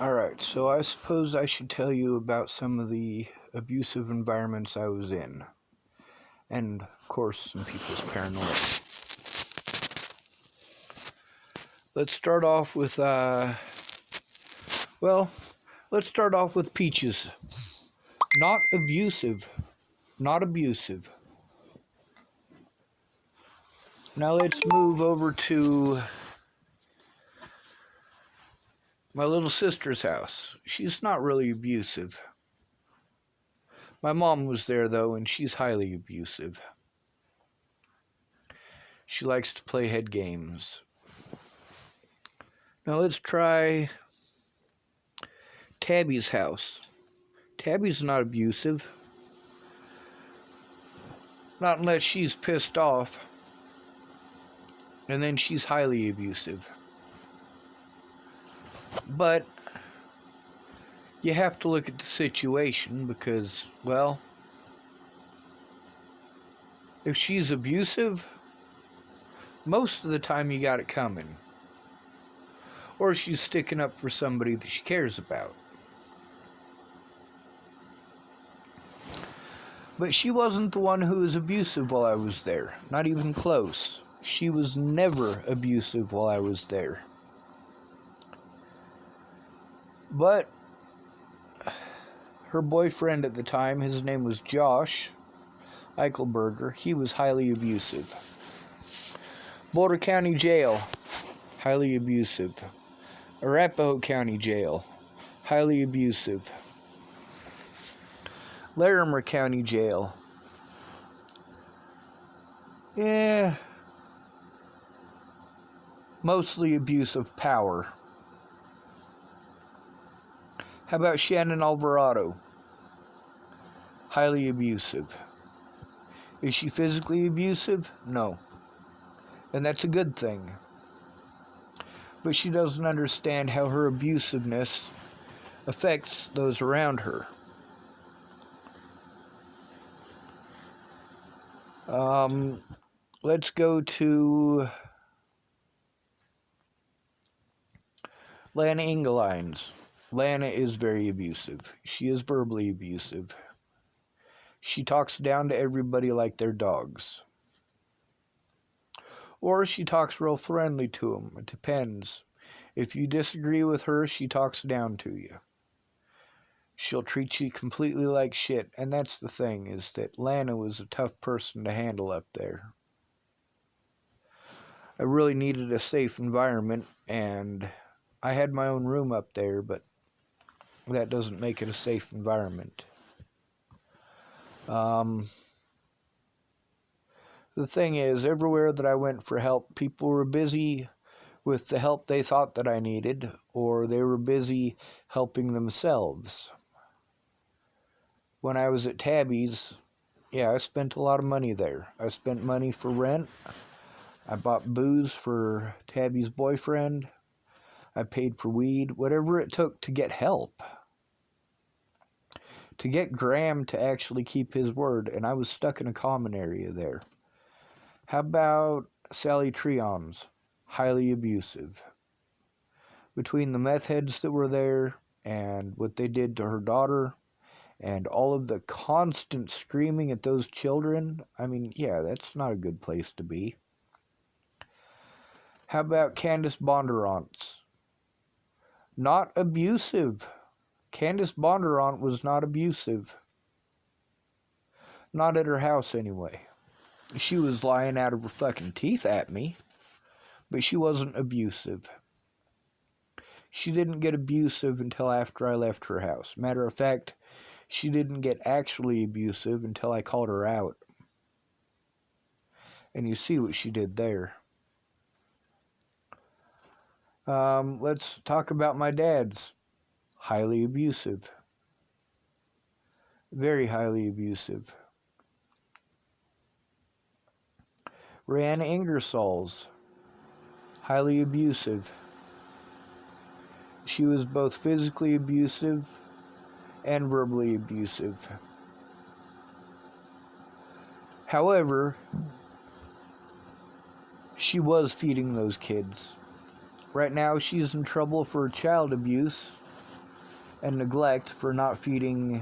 Alright, so I suppose I should tell you about some of the abusive environments I was in. And, of course, some people's paranoia. Let's start off with, let's start off with Peaches. Not abusive. Not abusive. Now let's move over to my little sister's house. She's not really abusive. My mom was there, though, and she's highly abusive. She likes to play head games. Now let's try Tabby's house. Tabby's not abusive. Not unless she's pissed off. And then she's highly abusive. But you have to look at the situation because, well, if she's abusive, most of the time you got it coming. Or she's sticking up for somebody that she cares about. But she wasn't the one who was abusive while I was there. Not even close. She was never abusive while I was there. But her boyfriend at the time, his name was Josh Eichelberger, he was highly abusive. Boulder County Jail, highly abusive. Arapahoe County Jail, highly abusive. Larimer County Jail, mostly abuse of power. How about Shannon Alvarado? Highly abusive. Is she physically abusive? No. And that's a good thing. But she doesn't understand how her abusiveness affects those around her. Let's go to Lana Ingelines. Lana is very abusive. She is verbally abusive. She talks down to everybody like they're dogs. Or she talks real friendly to them. It depends. If you disagree with her, she talks down to you. She'll treat you completely like shit. And that's the thing, is that Lana was a tough person to handle up there. I really needed a safe environment, and I had my own room up there, but that doesn't make it a safe environment. The thing is, everywhere that I went for help, people were busy with the help they thought that I needed, or they were busy helping themselves. When I was at Tabby's, I spent a lot of money there. I spent money for rent. I bought booze for Tabby's boyfriend. I paid for weed, whatever it took to get help. To get Graham to actually keep his word, and I was stuck in a common area there. How about Sally Treons? Highly abusive. Between the meth heads that were there and what they did to her daughter and all of the constant screaming at those children, that's not a good place to be. How about Candace Bondurant's? Not abusive. Candace Bondurant was not abusive. Not at her house, anyway. She was lying out of her fucking teeth at me, but she wasn't abusive. She didn't get abusive until after I left her house. Matter of fact, she didn't get actually abusive until I called her out. And you see what she did there. Let's talk about my dad's. Highly abusive. Very highly abusive. Rihanna Ingersoll's. Highly abusive. She was both physically abusive and verbally abusive. However, she was feeding those kids. Right now, she's in trouble for child abuse and neglect for not feeding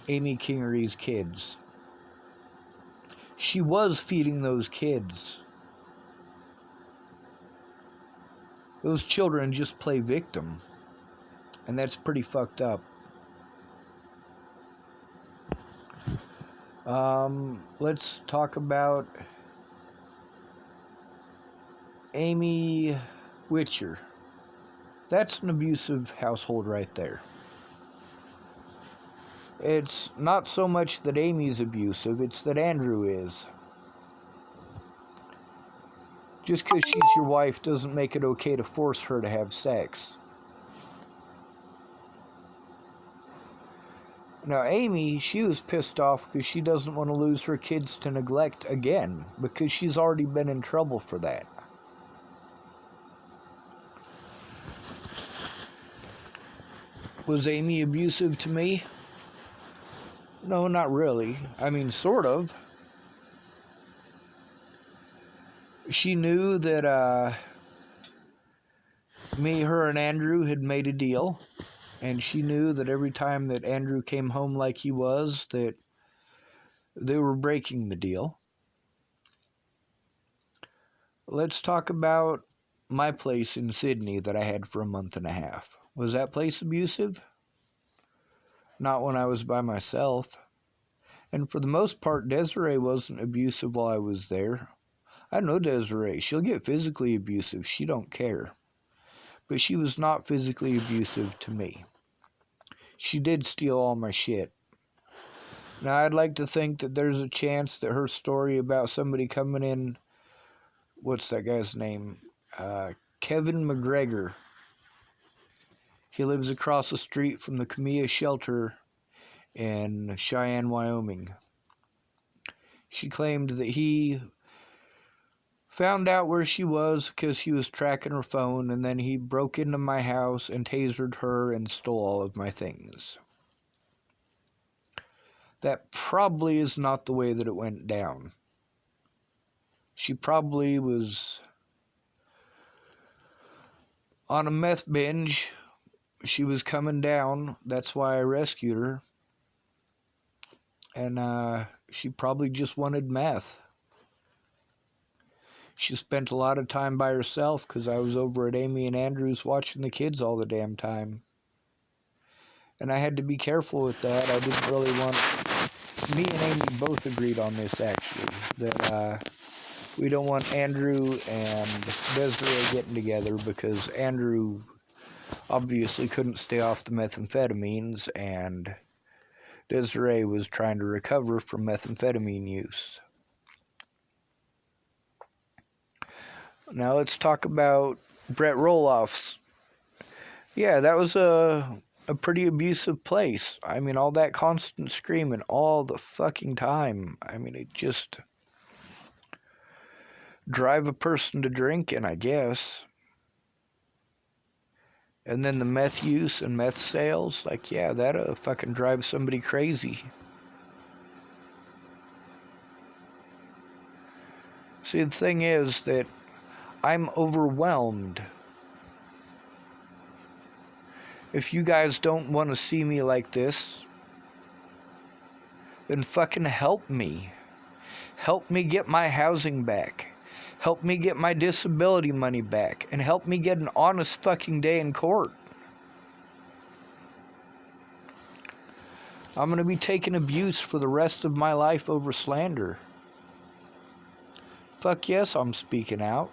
Amy Kingery's kids. She was feeding those kids. Those children just play victim. And that's pretty fucked up. Let's talk about Amy Witcher. That's an abusive household right there. It's not so much that Amy's abusive, it's that Andrew is. Just because she's your wife doesn't make it okay to force her to have sex. Now, Amy, she was pissed off because she doesn't want to lose her kids to neglect again, because she's already been in trouble for that. Was Amy abusive to me? No, not really. I mean, sort of. She knew that me, her, and Andrew had made a deal. And she knew that every time that Andrew came home like he was, that they were breaking the deal. Let's talk about my place in Sydney that I had for a month and a half. Was that place abusive? Not when I was by myself. And for the most part, Desiree wasn't abusive while I was there. I know Desiree. She'll get physically abusive. She don't care. But she was not physically abusive to me. She did steal all my shit. Now, I'd like to think that there's a chance that her story about somebody coming in, what's that guy's name? Kevin McGregor. He lives across the street from the Camilla shelter in Cheyenne, Wyoming. She claimed that he found out where she was because he was tracking her phone, and then he broke into my house and tasered her and stole all of my things. That probably is not the way that it went down. She probably was on a meth binge. She was coming down. That's why I rescued her. And she probably just wanted meth. She spent a lot of time by herself because I was over at Amy and Andrew's watching the kids all the damn time. And I had to be careful with that. I didn't really want... Me and Amy both agreed on this, actually. That we don't want Andrew and Desiree getting together because Andrew obviously couldn't stay off the methamphetamines, and Desiree was trying to recover from methamphetamine use. Now let's talk about Brett Roloff's. Yeah, that was a pretty abusive place. I mean, all that constant screaming all the fucking time. I mean, it just drive a person to drinking, I guess. And then the meth use and meth sales, like, yeah, that'll fucking drive somebody crazy. See, the thing is that I'm overwhelmed. If you guys don't want to see me like this, then fucking help me. Help me get my housing back. Help me get my disability money back. And help me get an honest fucking day in court. I'm going to be taking abuse for the rest of my life over slander. Fuck yes, I'm speaking out.